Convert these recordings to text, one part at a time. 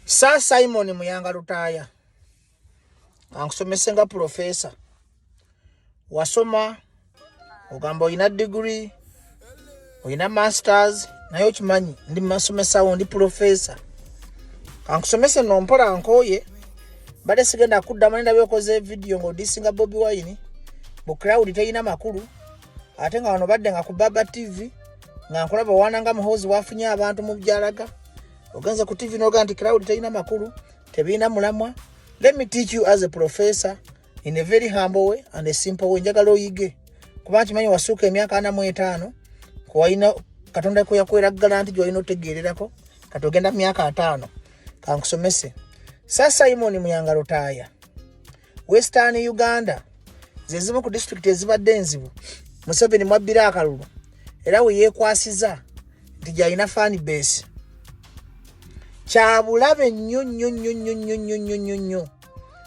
Sir Simon Muyanga Lutaya ankusomesenga professor wasoma ogamba oyina degree oyina masters naye okimanyi ndi masomesawo ndi professor ankusomese nompola nkoye bade sigenda kuddamu nenda byokoze video ng'odisinga Bobi Wine mu crowd teyina makulu ate nga wano badde nga ku Baba TV nga nkulaba wananga Muhoozi wafunye abantu mu byalaga ogenze ku TV noga nti crowd teyina makulu tebina mulamwa. Let me teach you as a professor in a very humble way and a simple way. Njagala oyige kuba kimanyi wasuuka emyaka 45 kuwaina katonda ko yakwera garanti gyo ino tegererako katogenda myaka 5 kankusomese. Sasa Simon Muyanga Lutaya Western Uganda zezimu ku district ezibadde enzibu Museveni mwabbira akalulu era we yekwasiza nti gyalina fan base kyabulabe nnyo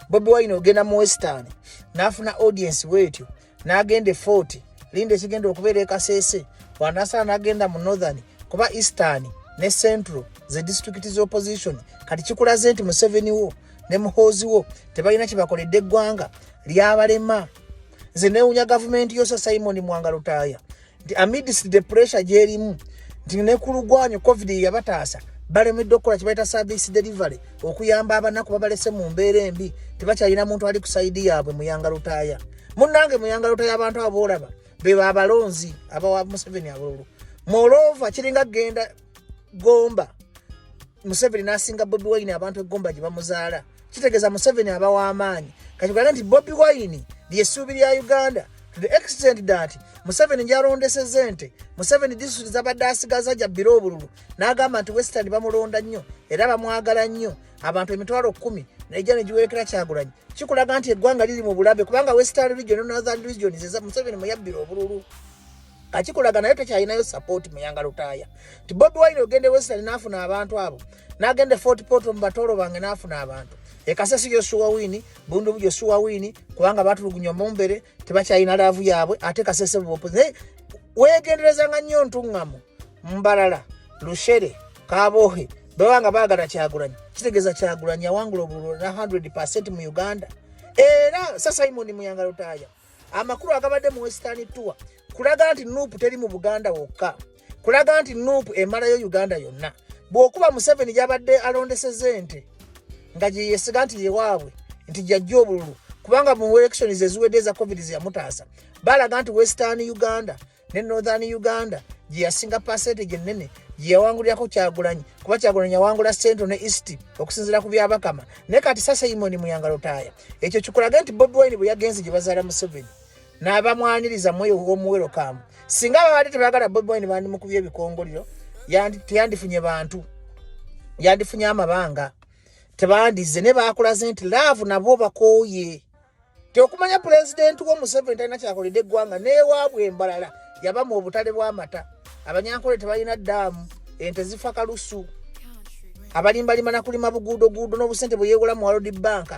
Bobi Wine ogenda mu Western nafuna audience wetyo nagende 40 linde kigenda okubeera ekasese wanasala nagenda mu Northern kuba Eastern ne Central ze district z opposition kati kikulaze nti Museveni wo ne Muhoozi wo tebalina kibakoledde eggwanga lyabalema nze newunya government yose Simon Muyanga Lutaya nti amidst the pressure gyerimu nti ne ku lugwanyo COVID yabataasa balemedde okukola kibaita service delivery okuyamba abanaku babalese mu mbeera embi tebakyalina muntu ali ku saidi yaabwe Muyanga Lutaya munnange Muyanga Lutaya abantu aboolaba be babalonzi abawa Museveni abolulu moreover kiringa genda gomba Museveni nasinga Bobi Wine abantu egomba gye bamuzaala kitegeza Museveni abawa amaanyi kakigala nti Bobi Wine lyessuubi lya Uganda to the extent that Museveni njalondeseze nte Museveni district zabadde asigaza gya bbiro obululu n'agamba nti Western bamulonda nnyo era bamwagala nnyo abantu emitwalo 10 nejja ne giwerekera Kyagulanyi kikulaga nti eggwanga liri mu bulabe kubanga Western region ne Northern region zeza Museveni muyabbira obululu akikulaga naye tekyalinayo support Muyanga Lutaya ti Bobi Wine ogende Western n'afuna abantu abo n'agende Fort Portal mu batolo bange n'afuna abantu ekasasi Joshua Wine bundu bu Joshua Wine kubanga batulugunya mumbere tebakyalina laavu yaabwe ate kasese bubopoze wegendereza nga nnyo ntuŋŋamu Mbalala Lushere Kabohe bawanga baagala Kyagulanyi kitegeza Kyagulanyi awangula obululu na 100% mu Uganda era sasa Simon Muyanga Lutaya amakulu agabadde mu Western tour kulaga nti nuupu teri mu Buganda wokka kulaga nti nuupu emalayo Uganda yonna bw'okuba Museveni gyabadde alondeseze nte nga gye yesiga nti yewaabwe nti jjajja obululu kubanga mu elections eziwedde za COVID ziyamutaasa balaga nti Western Uganda ne Northern Uganda gye yasinga percentage ennene gye yawangulirako Kyagulanyi kuba Kyagulanyi yawangula Central ne East okusinziira ku byabakama naye kati sasa Simon Muyanga Lutaya ekyo kikulaga nti Bobi Wine bwe yagenze gye bazaala Museveni n'abamwaniriza mweyo w'omuwero kamu singa babadde tebaagala Bobi Wine bandimukubye ebikongoliro teyandifunye bantu yandifunye amabanga tebandize ne baakulaze nti laavu nabo bakooye teokumanya president wo Museveni talina kyakoledde eggwanga neewaabwe Mbalala yaba mu obutale bw'amata abanyankole tebalina ddaamu ente zifa kalusu abalimbalima nakulima buguudoguudo n'obusente bwe yeewola mu World Bank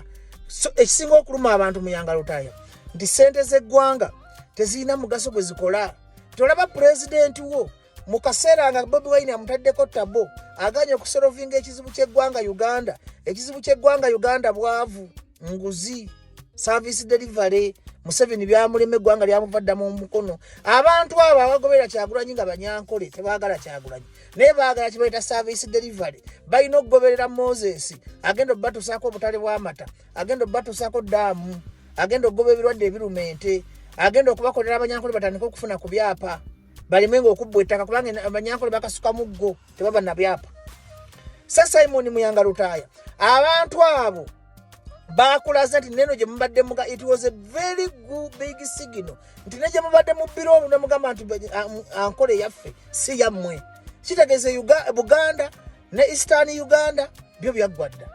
so ekisinga okuluma abantu Muyanga Lutaya nti sente z'eggwanga tezirina mugaso gwe zikola tolaba president wo mu kaseera nga Bobi Wine amutaddeko tabo aganye okusolovinga ekizibu ky'eggwanga Uganda ekizibu ky'eggwanga Uganda bwavu nguzi service delivery Museveni byamulema eggwanga lyamuvadda mu mukono abantu abo abagobera Kyagulanyi nga banyankole tebaagala Kyagulanyi naye baagala kibaita service delivery balina okugoberera Moses agenda obbatuusaako obutale bw'amata agenda obbatuusaako ddaamu agenda okugoba ebirwadde ebirumente agenda okubakolera abanyankole batandika okufuna ku byapa balimenga okubwa ettaka kubanga abanyankole bakasuka muggo tebaba na byapa. Sasa Simon Muyanga Lutaya abantu abo bakulaza nti neno gye mubadde muga it was a very good big signal nti ne gye mubadde mu biro ne mugamba nti ankole yaffe si yammwe kitegeeze Buganda ne Eastern Uganda byo byaggwadda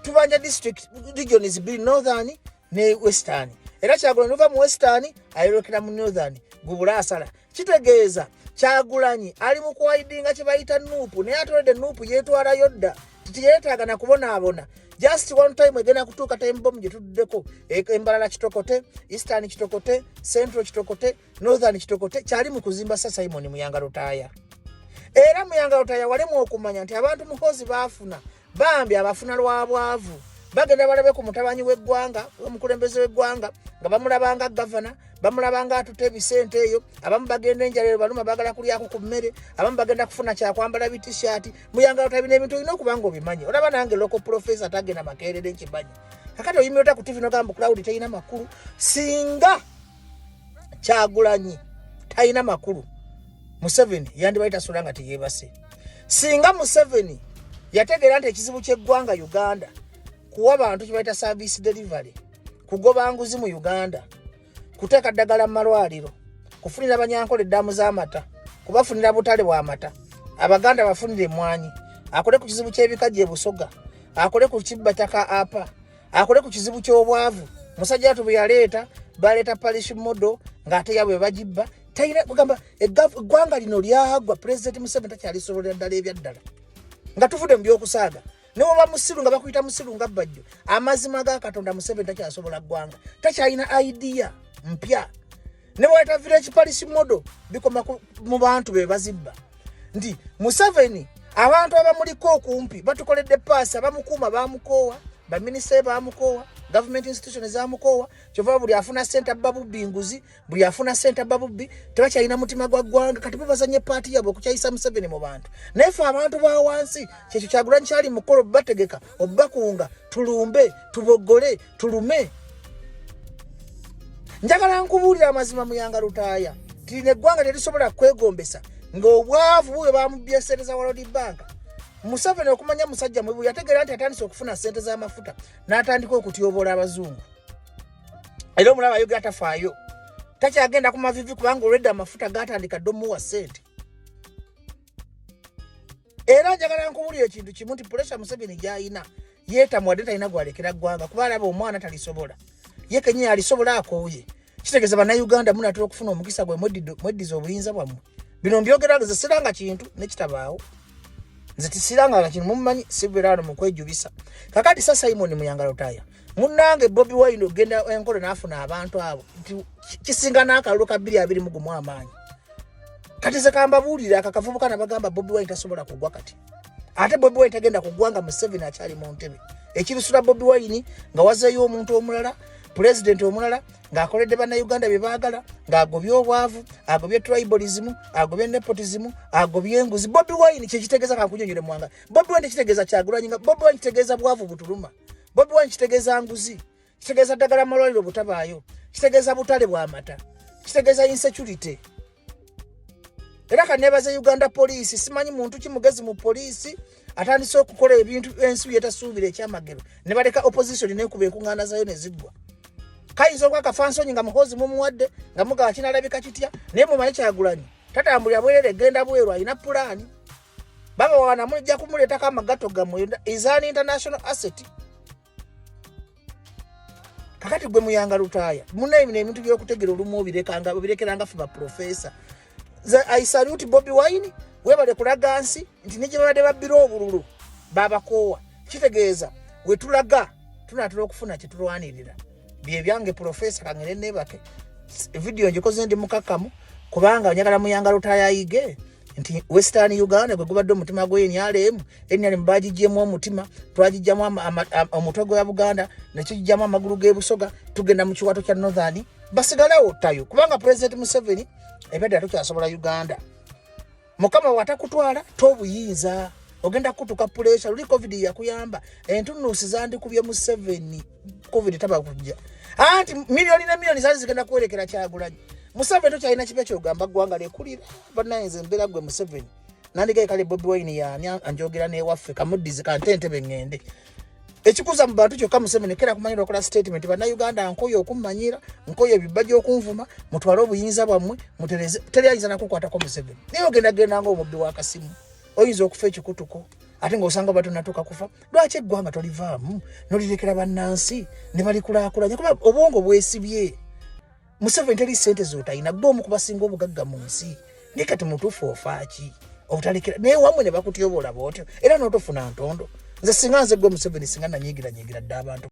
tubanja district region is be Northern ne Western era Kyagulanyi uva mu Western ayolekera mu Northern gubula asala kitegeeza Kyagulanyi ali mu kwaidinga kye bayita nuupu naye atolede nuupu yeetwala yodda titiyeetaaga na kubonaabona just one time egena kutuuka time bomb gye tuddeko Mbalala kitokote Eastern kitokote Central kitokote Northern kitokote kyali mu kuzimba sasa Simon Muyanga Lutaya era Muyanga Lutaya walemu okumanya nti abantu Muhoozi baafuna bambi abafuna lwabwavu bagenda balabe ku mutabanyi w'eggwanga omukulembeze w'eggwanga nga bamulabanga governor bamulabanga atutte ebisente eyo abamu bagenda enjala baluma bagala kulyako ku mmere abamu bagenda kufuna kyakwambala bitishaati muyanga otabina ebintu olina okuba nga obimanyi olaba nange local professor tagenda makerere nkimanyi kakati oyimira ku TV nogamba Cloud tayina makulu singa Kyagulanyi tayina makulu Museveni yandibayita solanga tiyebase singa Museveni yategera nti ekizibu ky'eggwanga Uganda kuwa abantu kibayita service delivery kugoba nguzi mu Uganda kuteka ddagala mu malwaliro kufunira abanyankole eddamu z'amata kubafunira butale bw'amata abaganda bafunire emwanyi akole ku kizibu ky'ebikajje Busoga akole ku kibba kyaka apa akole ku kizibu ky'obwavu musajja atu bwe yaleeta baleeta parish modo ng'ate yabwe bagibba tayina kugamba eggwanga lino lyagwa President Museveni takyalisobolera ddala ebyaddala nga tuvude mu by'okusaaga newo bamusiru nga bakuyita musiru nga Bajjo amazima ga Katonda Museveni takyasobola ggwanga takyalina idea mpya ne wata village parish modo bikoma mu bantu be bazibba ndi Museveni abantu abamuliko okumpi batukoledde paasa bamukuuma bamukowa ba minister bamukowa government institutions zamukowa kyova buli afuna center babubbi nguzi buli afuna center babubbi tebakyalina mutima gwa ggwanga kati babazanye party yabo okukyayisa Museveni mu bantu nefe abantu ba wansi kyekyo Kyagulanyi kyali mukolo bategeka obakunga tulumbe tubogole tulume njagala nkubuulira amazima muyanga Lutaaya tine eggwanga terisobola kwegombesa ng'obwavu bwe bamubyesereza World Bank Museveni okumanya musajja mwebu yategera nti atandise okufuna sente z'amafuta n'atandika okutyobola abazungu era omulaba ayogera tafaayo takyagenda ku mavivi kubanga olwedde amafuta gatandika ddomuwa sente era njagala nkubuulira ekintu kimu nti pressure Museveni gy'ayina yeetamwadde talina gwalekera ggwanga kuba alaba omwana talisobola ye kenyini alisobola akooye kitegeeza bannayuganda munatera okufuna omukisa gwe mweddiza obuyinza bwammwe bino mbyogera nze siranga kintu nekitabaawo nze tisiranga kintu mumanyi sibirano mukwejubisa kakati sasa Simon Muyanga Lutaaya munnange Bobi Wine ogenda enkolo n'afuna abantu abo kisinga n'akalulu ka 220 amaanyi kati ze kambabuulira akakavubuka nabagamba Bobi Wine tasobola kugwa kati ate Bobi Wine tagenda kugwanga Museveni akyali mu ntebe ekibisula Bobi Wine nga wazeeyo omuntu omulala president omulala ng'akoledde bannayuganda bye baagala ng'agobye obwavu agobye tribalism agobye nepotism agobye enguzi Bobi Wine kyekitegeeza kakunyonyole mwanga Bobi Wine kitegeeza Kyagulanyi nga Bobi Wine kitegeeza bwavu butuluma Bobi Wine kitegeeza nguzi kitegeeza ddagala malwaliro butabaayo kitegeeza butale bw'amata kitegeeza insecurity era kanebaze Uganda police simanyi muntu kimugezi mu police atandise okukola ebintu ensi yetasuubira ekyamagero ne baleka opposition nekuba enkuŋŋaana zayo ne ziggwa kayinza okwa kafansonyi nga Muhoozi mumuwadde nga mugawa kinalabika kitya naye mumanyi Kyagulanyi tatambulira bwerere genda bweru alina pulaani baba wana mujja kumuleetako amagato gammwe is an international asset kakati gwe Muyanga Lutaaya munaimina ebintu by'okutegera olumu obirekeranga fe baprofesa I salute Bobi Wine webale kulaga nsi nti nije babadde babbira obululu babakoowa kitegeeza we tulaga tunatera okufuna kyetulwanirira bye byange professor Kangere nebake video njikoze ndi mukakamu kubanga njagala Muyanga Lutaaya ayige nti Western Uganda gwe gubadde omutima gwe enyalemu enyali mbagijjemu omutima twagijjamu omutego ya Buganda nekijjamu amagulu g'ebusoga tugenda mu kiwato kya Northern basigalawo tayo kubanga President Museveni ebedda tukyasobola Uganda mukama watakutwala tobuyinza ogenda kutuka pressure luli covid yakuyamba entunusi zandikubye Museveni covid taba kujja anti milioni na milioni zali zigenda kuwerekera Kyagulanyi Museveni tokyalina kibe kyogamba ggwanga lekulira banayenze mbera gwe Museveni nandigaye kale Bobi Wine yani anjogera n'ewaffe kamuddizi kantentebe ngende ekikuza mu bantu kyokka Museveni kera kumanyira okola statement bannayuganda nkoyo okummanyira nkoyo ebibajja okunvuma mutwale obuyinza bwammwe mutereze teri ayinza nakukwatako Museveni naye ogenda ng'omubbi w'akasimu oyinza okufa ekikutuko ate ng'osanga batu natuka kufa lwaki eggwanga tolivaamu nolirekera bannansi ne balikulaakulanya kuba obwongo bwesibye Museveni teri ssente z'otayina gwe omu kubasinga obugagga mu nsi naye kati mutuufu ofaaki obutalekera naye wamwe ne bakutyobola bwotyo era n'otofuna ntondo nze singa nze gwe Museveni singa nanyigira dda abantu